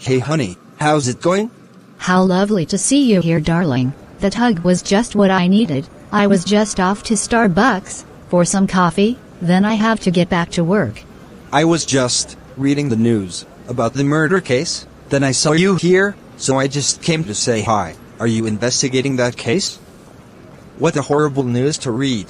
Hey honey, how's it going? How lovely to see you here, darling. That hug was just what I needed. I was just off to Starbucks for some coffee, then I have to get back to work. I was just reading the news about the murder case, then I saw you here, so I just came to say hi. Are you investigating that case? What a horrible news to read.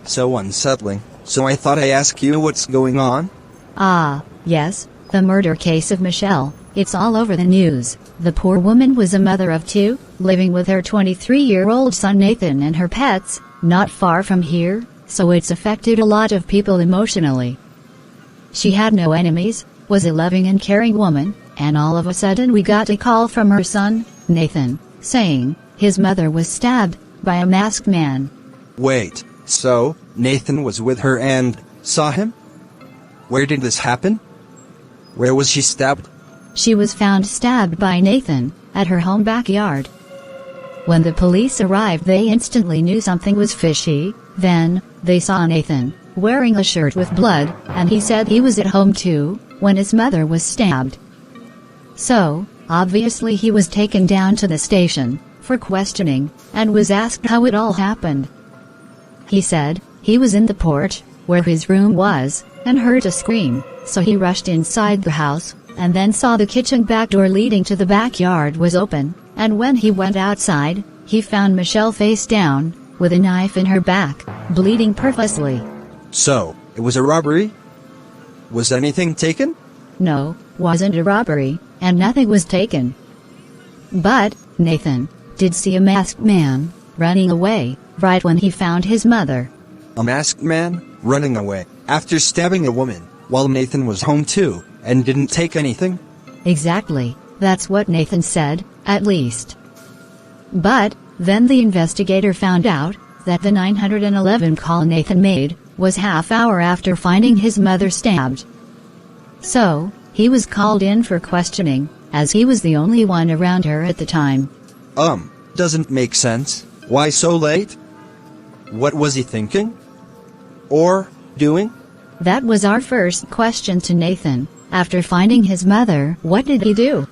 So unsettling, so I thought I'd ask you what's going on. Ah, yes, the murder case of Michelle. It's all over the news. The poor woman was a mother of two, living with her 23-year-old son Nathan and her pets, not far from here, so it's affected a lot of people emotionally. She had no enemies, was a loving and caring woman, and all of a sudden we got a call from her son, Nathan, saying his mother was stabbed by a masked man. Wait, so Nathan was with her and saw him? Where did this happen? Where was she stabbed? She was found stabbed by Nathan at her home backyard. When the police arrived, they instantly knew something was fishy. Then they saw Nathan wearing a shirt with blood, and he said he was at home too when his mother was stabbed. So, obviously he was taken down to the station for questioning and was asked how it all happened. He said he was in the porch where his room was and heard a scream, so he rushed inside the house and then saw the kitchen back door leading to the backyard was open, and when he went outside, he found Michelle face down with a knife in her back, bleeding profusely. So, it was a robbery? Was anything taken? No, wasn't a robbery, and nothing was taken. But Nathan did see a masked man running away right when he found his mother. A masked man running away after stabbing a woman while Nathan was home too and didn't take anything? Exactly, that's what Nathan said, at least. But then the investigator found out that the 911 call Nathan made was half-hour after finding his mother stabbed. So, he was called in for questioning, as he was the only one around her at the time. Doesn't make sense. Why so late? What was he thinking? Or doing? That was our first question to Nathan. After finding his mother, what did he do?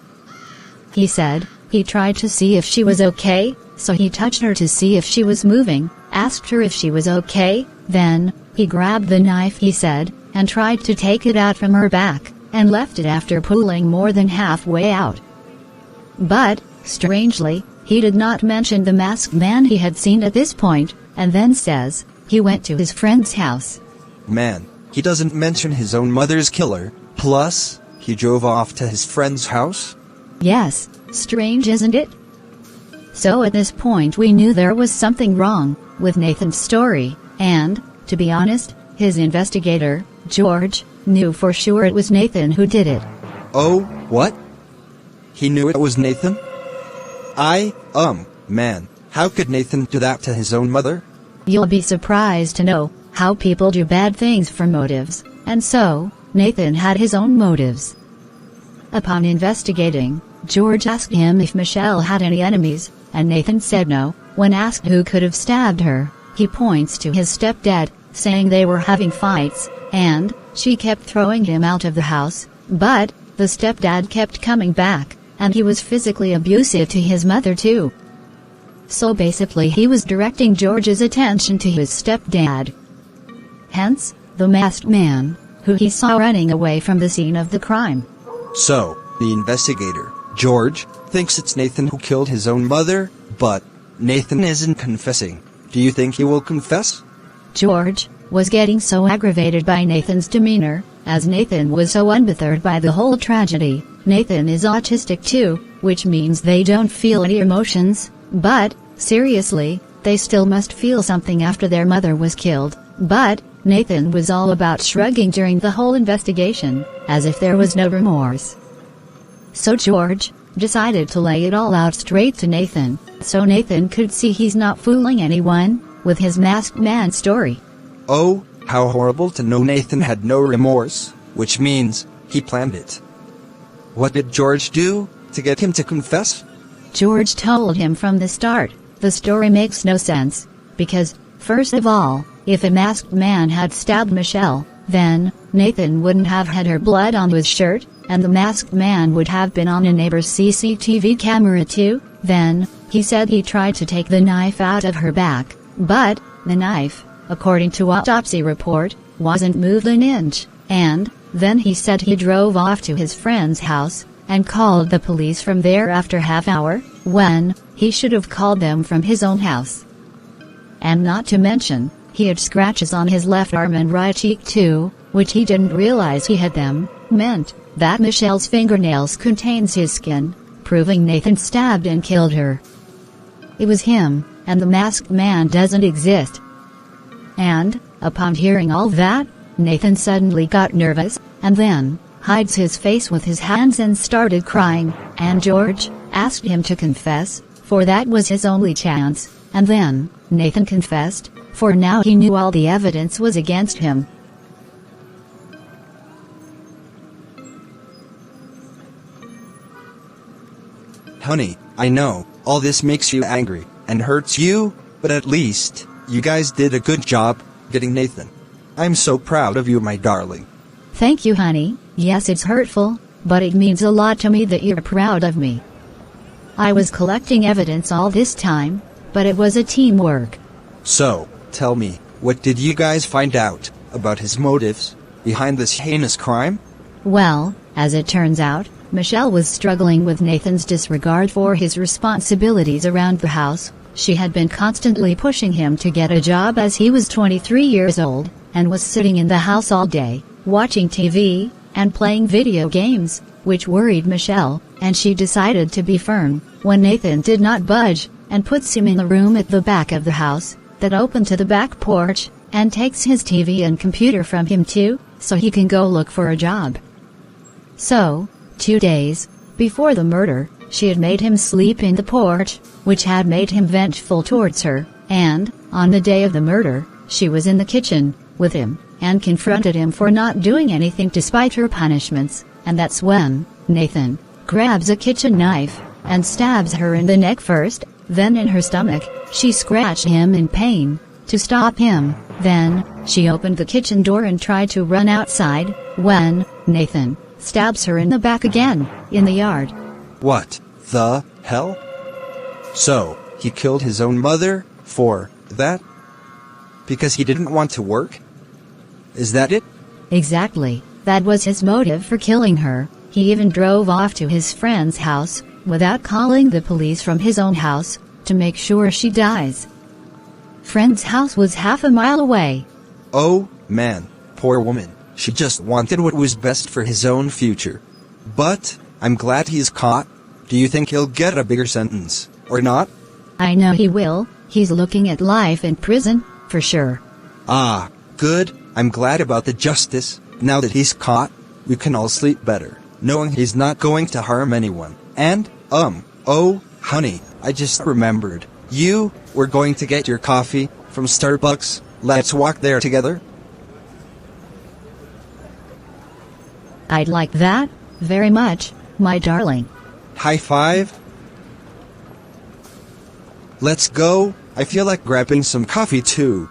He said he tried to see if she was okay, so he touched her to see if she was moving, asked her if she was okay, then he grabbed the knife, he said, and tried to take it out from her back, and left it after pulling more than halfway out. But, strangely, he did not mention the masked man he had seen at this point, and then says he went to his friend's house. Man, he doesn't mention his own mother's killer, plus, he drove off to his friend's house? Yes, strange isn't it? So at this point we knew there was something wrong with Nathan's story, and, to be honest, his investigator, George, knew for sure it was Nathan who did it. Oh, what? He knew it was Nathan? Man, how could Nathan do that to his own mother? You'll be surprised to know how people do bad things for motives, and so, Nathan had his own motives. Upon investigating, George asked him if Michelle had any enemies, and Nathan said no. When asked who could have stabbed her, he points to his stepdad, saying they were having fights, and she kept throwing him out of the house, but the stepdad kept coming back, and he was physically abusive to his mother too. So basically he was directing George's attention to his stepdad. Hence, the masked man, who he saw running away from the scene of the crime. So, the investigator, George, thinks it's Nathan who killed his own mother, but Nathan isn't confessing. Do you think he will confess? George was getting so aggravated by Nathan's demeanor, as Nathan was so unbothered by the whole tragedy. Nathan is autistic too, which means they don't feel any emotions, but, seriously, they still must feel something after their mother was killed. But Nathan was all about shrugging during the whole investigation, as if there was no remorse. So George decided to lay it all out straight to Nathan, so Nathan could see he's not fooling anyone with his masked man story. Oh, how horrible to know Nathan had no remorse, which means he planned it. What did George do to get him to confess? George told him from the start, the story makes no sense, because, first of all, if a masked man had stabbed Michelle, then Nathan wouldn't have had her blood on his shirt, and the masked man would have been on a neighbor's CCTV camera too. Then, he said he tried to take the knife out of her back, but the knife, according to autopsy report, wasn't moved an inch, and then he said he drove off to his friend's house and called the police from there after half hour, when he should have called them from his own house. And not to mention, he had scratches on his left arm and right cheek too, which he didn't realize he had them, meant that Michelle's fingernails contains his skin, proving Nathan stabbed and killed her. It was him, and the masked man doesn't exist. And, upon hearing all that, Nathan suddenly got nervous, and then hides his face with his hands and started crying, and George asked him to confess, for that was his only chance, and then Nathan confessed, for now he knew all the evidence was against him. Honey, I know, all this makes you angry, and hurts you, but at least, you guys did a good job getting Nathan. I'm so proud of you, my darling. Thank you, honey. Yes, it's hurtful, but it means a lot to me that you're proud of me. I was collecting evidence all this time, but it was a teamwork. So, tell me, what did you guys find out about his motives behind this heinous crime? Well, as it turns out, Michelle was struggling with Nathan's disregard for his responsibilities around the house. She had been constantly pushing him to get a job as he was 23 years old, and was sitting in the house all day, watching TV, and playing video games, which worried Michelle, and she decided to be firm when Nathan did not budge, and puts him in the room at the back of the house, that opened to the back porch, and takes his TV and computer from him too, so he can go look for a job. So, 2 days before the murder, she had made him sleep in the porch, which had made him vengeful towards her, and, on the day of the murder, she was in the kitchen with him, and confronted him for not doing anything despite her punishments, and that's when Nathan grabs a kitchen knife and stabs her in the neck first, then in her stomach. She scratched him in pain to stop him. Then she opened the kitchen door and tried to run outside, when Nathan stabs her in the back again, in the yard. What the hell? So, he killed his own mother for that? Because he didn't want to work? Is that it? Exactly. That was his motive for killing her. He even drove off to his friend's house, without calling the police from his own house, to make sure she dies. Friend's house was half a mile away. Oh, man, poor woman. She just wanted what was best for his own future. But, I'm glad he's caught. Do you think he'll get a bigger sentence, or not? I know he will. He's looking at life in prison, for sure. Ah, good. I'm glad about the justice. Now that he's caught, we can all sleep better, knowing he's not going to harm anyone. And, oh, honey, I just remembered. You were going to get your coffee from Starbucks. Let's walk there together. I'd like that, very much, my darling. High five. Let's go. I feel like grabbing some coffee too.